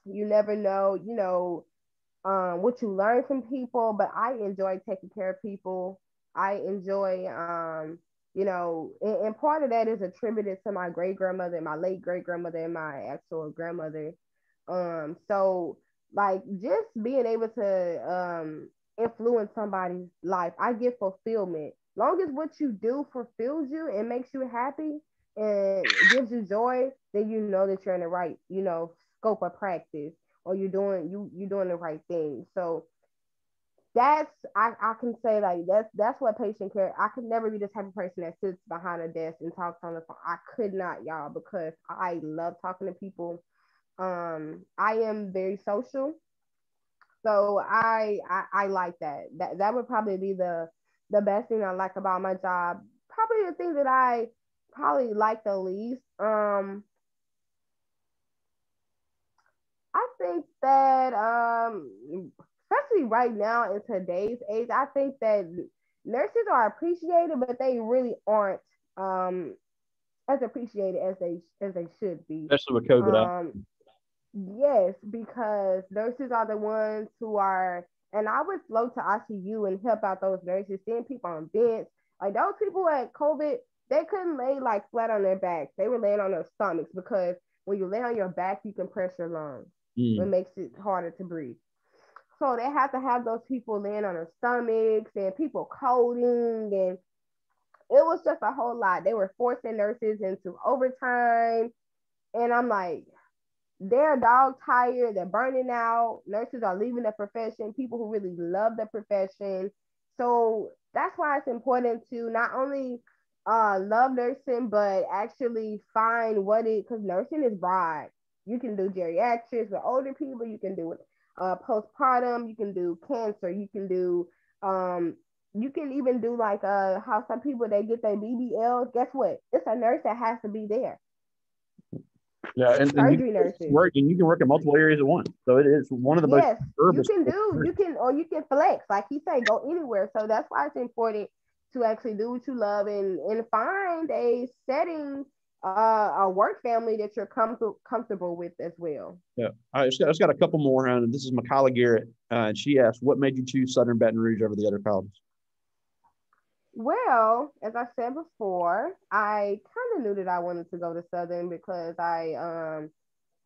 You never know, what you learn from people. But I enjoy taking care of people. I enjoy, and part of that is attributed to my great grandmother, my late great grandmother, and my actual grandmother. So like just being able to influence somebody's life, I get fulfillment. Long as what you do fulfills you and makes you happy and gives you joy, then you know that you're in the right, scope of practice, or you're doing the right thing. So I can say like that's what patient care. I could never be the type of person that sits behind a desk and talks on the phone. I could not, y'all, because I love talking to people. I am very social, so I like that. That would probably be the best thing I like about my job. Probably the thing that I probably like the least. I think that especially right now in today's age, I think that nurses are appreciated, but they really aren't as appreciated as they should be. Especially with COVID out. Yes, because nurses are the ones who are, and I would float to ICU and help out those nurses, seeing people on beds. Like those people at COVID, they couldn't lay like flat on their backs. They were laying on their stomachs, because when you lay on your back, you compress your lungs. It makes it harder to breathe. So they have to have those people laying on their stomachs and people coding, and it was just a whole lot. They were forcing nurses into overtime, and I'm like, they're dog tired, they're burning out, nurses are leaving the profession, people who really love the profession. So that's why it's important to not only love nursing, but actually find because nursing is broad. You can do geriatrics with older people, you can do postpartum, you can do cancer, you can even do like how some people they get their BBLs. Guess what? It's a nurse that has to be there. Yeah, and surgery nurses. You can work in multiple areas at once. So it is one of the most you can flex, like he said, go anywhere. So that's why it's important to actually do what you love, and find a setting, a work family that you're comfortable with as well. Yeah, I just got a couple more. And this is Makala Garrett, and she asked, "What made you choose Southern Baton Rouge over the other colleges?" Well, as I said before, I kind of knew that I wanted to go to Southern, because I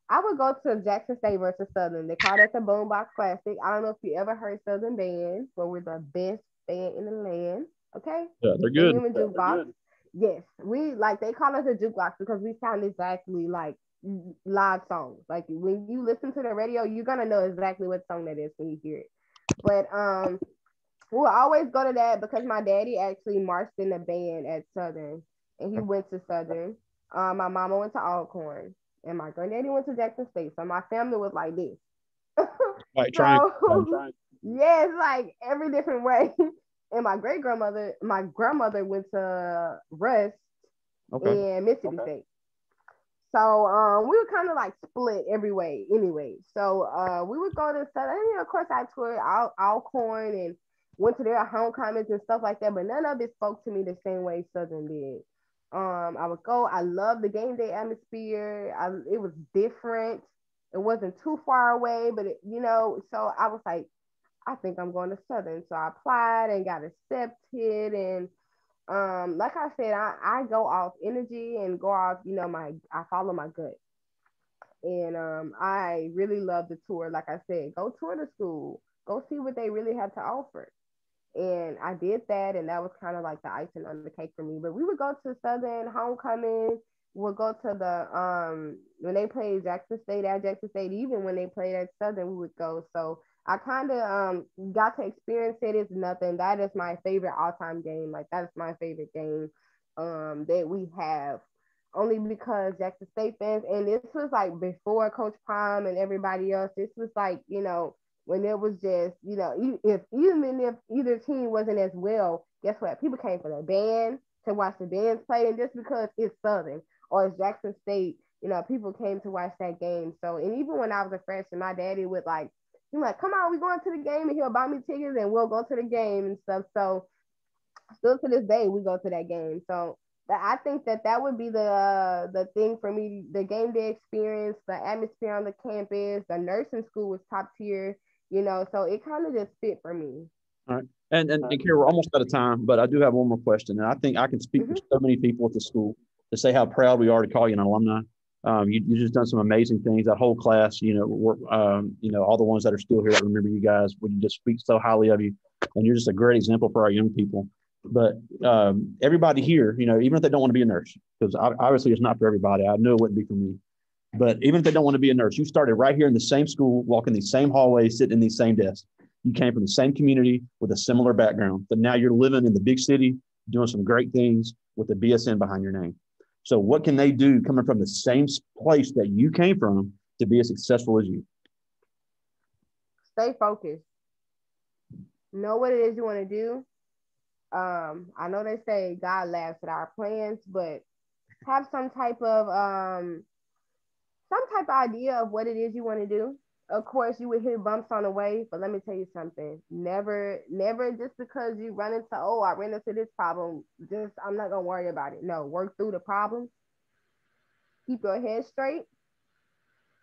would go to Jackson State versus Southern. They call that the Boombox Classic. I don't know if you ever heard Southern band, but we're the best band in the land. Okay? Yeah, they're good. Jukebox. Yes, they call us a jukebox because we sound exactly like live songs. Like when you listen to the radio, you're gonna know exactly what song that is when you hear it. But we'll always go to that because my daddy actually marched in the band at Southern, and he went to Southern. My mama went to Alcorn, and my granddaddy went to Jackson State. So my family was like this. Right, trying. So yes, like every different way. And my grandmother went to Russ Okay. in Mississippi State. So we were kind of like split every way anyway. So we would go to Southern. And of course, I toured Alcorn and went to their homecomings and stuff like that. But none of it spoke to me the same way Southern did. I would go. I loved the game day atmosphere. It was different. It wasn't too far away, but so I was like, I think I'm going to Southern. So I applied and got accepted. And like I said, I go off energy and go off, I follow my gut. And I really love the tour. Like I said, go tour the school, go see what they really have to offer. And I did that, and that was kind of like the icing on the cake for me. But we would go to Southern homecoming. We'll go to the when they played Jackson State at Jackson State. Even when they played at Southern, we would go. So I kind of got to experience it. It's nothing. That is my favorite all time game. Like that is my favorite game that we have. Only because Jackson State fans, and this was like before Coach Prime and everybody else. This was like when it was just, if even if either team wasn't as well, guess what? People came for the band to watch the bands play, and just because it's Southern or it's Jackson State, people came to watch that game. So, and even when I was a freshman, my daddy would he's like, come on, we going to the game, and he'll buy me tickets, and we'll go to the game and stuff. So, still to this day, we go to that game. So, I think that would be the thing for me, the game day experience, the atmosphere on the campus, the nursing school was top tier, so it kind of just fit for me. All right. And Kara, we're almost out of time, but I do have one more question. And I think I can speak for so many people at the school to say how proud we are to call you an alumni. You just done some amazing things. That whole class, all the ones that are still here that remember you guys, we just speak so highly of you. And you're just a great example for our young people. But everybody here, even if they don't want to be a nurse, because obviously it's not for everybody. I knew it wouldn't be for me. But even if they don't want to be a nurse, you started right here in the same school, walking these same hallways, sitting in these same desks. You came from the same community with a similar background, but now you're living in the big city, doing some great things with the BSN behind your name. So what can they do coming from the same place that you came from to be as successful as you? Stay focused. Know what it is you want to do. I know they say God laughs at our plans, but have some type of idea of what it is you want to do. Of course, you would hit bumps on the way, but let me tell you something. Never just because you run into, I ran into this problem, I'm not gonna worry about it. No, work through the problem. Keep your head straight.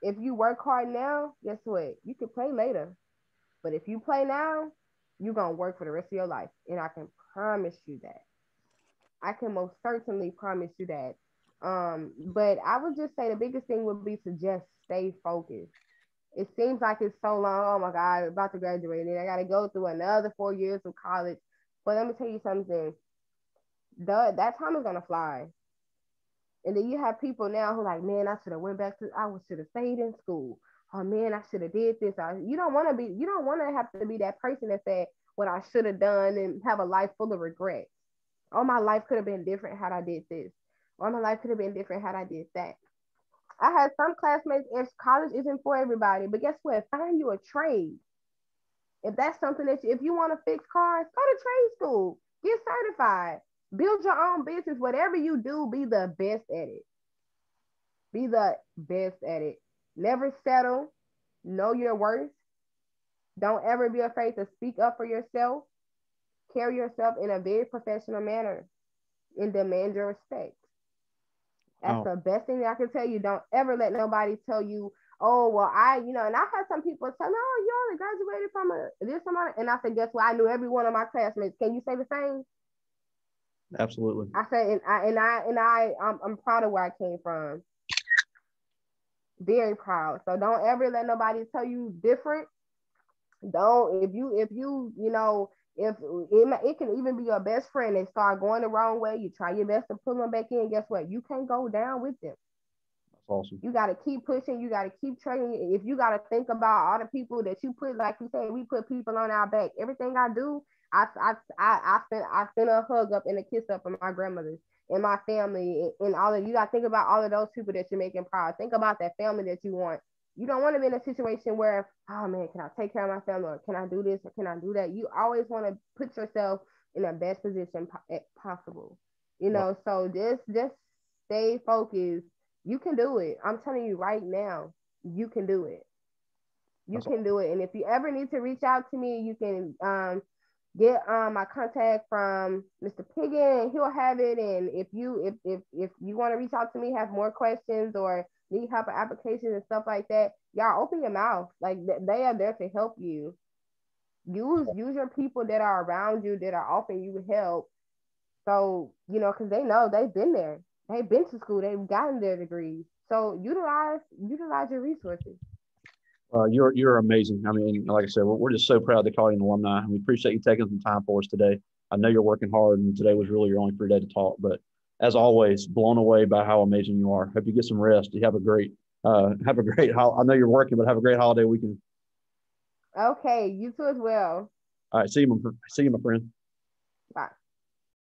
If you work hard now, guess what? You can play later. But if you play now, you're gonna work for the rest of your life. And I can promise you that. I can most certainly promise you that. But I would just say the biggest thing would be to just stay focused. It seems like it's so long. Oh my God, I'm about to graduate and I got to go through another 4 years of college. But let me tell you something. That time is going to fly. And then you have people now who are like, man, I should have stayed in school. Oh man, I should have did this. You don't want to have to be that person that said what I should have done and have a life full of regret. Oh, my life could have been different had I did this. Or my life could have been different had I did that. I had some classmates, if college isn't for everybody, but guess what? Find you a trade. If that's something if you want to fix cars, go to trade school, get certified, build your own business. Whatever you do, be the best at it. Be the best at it. Never settle. Know your worth. Don't ever be afraid to speak up for yourself. Carry yourself in a very professional manner and demand your respect. That's the best thing that I can tell you. Don't ever let nobody tell you, oh, well, and I've had some people tell me, oh, you only graduated from this amount. And I said, guess what? I knew every one of my classmates. Can you say the same? Absolutely. I said, I'm proud of where I came from. Very proud. So don't ever let nobody tell you different. Don't, if it can even be your best friend, they start going the wrong way, you try your best to pull them back in, guess what? You can't go down with them. That's awesome. You got to keep pushing. You got to keep training. If you got to think about all the people that you put, like you said, we put people on our back. Everything I do, I send a hug up and a kiss up for my grandmothers. and my family and all of you got to think about all of those people that you're making proud. Think about that family that you want. You don't want to be in a situation where, oh man, can I take care of my family, or can I do this, or can I do that? You always want to put yourself in the best position possible. You know, so just stay focused. You can do it. I'm telling you right now, you can do it. You can do it. And if you ever need to reach out to me, you can get my contact from Mr. Piggin, and he'll have it. And if you want to reach out to me, have more questions or need help with applications and stuff like that, y'all open your mouth. Like they are there to help you. Use your people that are around you that are offering you help. So, you know, because they know they've been there. They've been to school. They've gotten their degrees. So utilize your resources. You're amazing. I mean, like I said, we're just so proud to call you an alumni. We appreciate you taking some time for us today. I know you're working hard, and today was really your only free day to talk. But as always, blown away by how amazing you are. Hope you get some rest. You have a great I know you're working, but have a great holiday weekend. Okay, you too as well. All right, see you, my friend.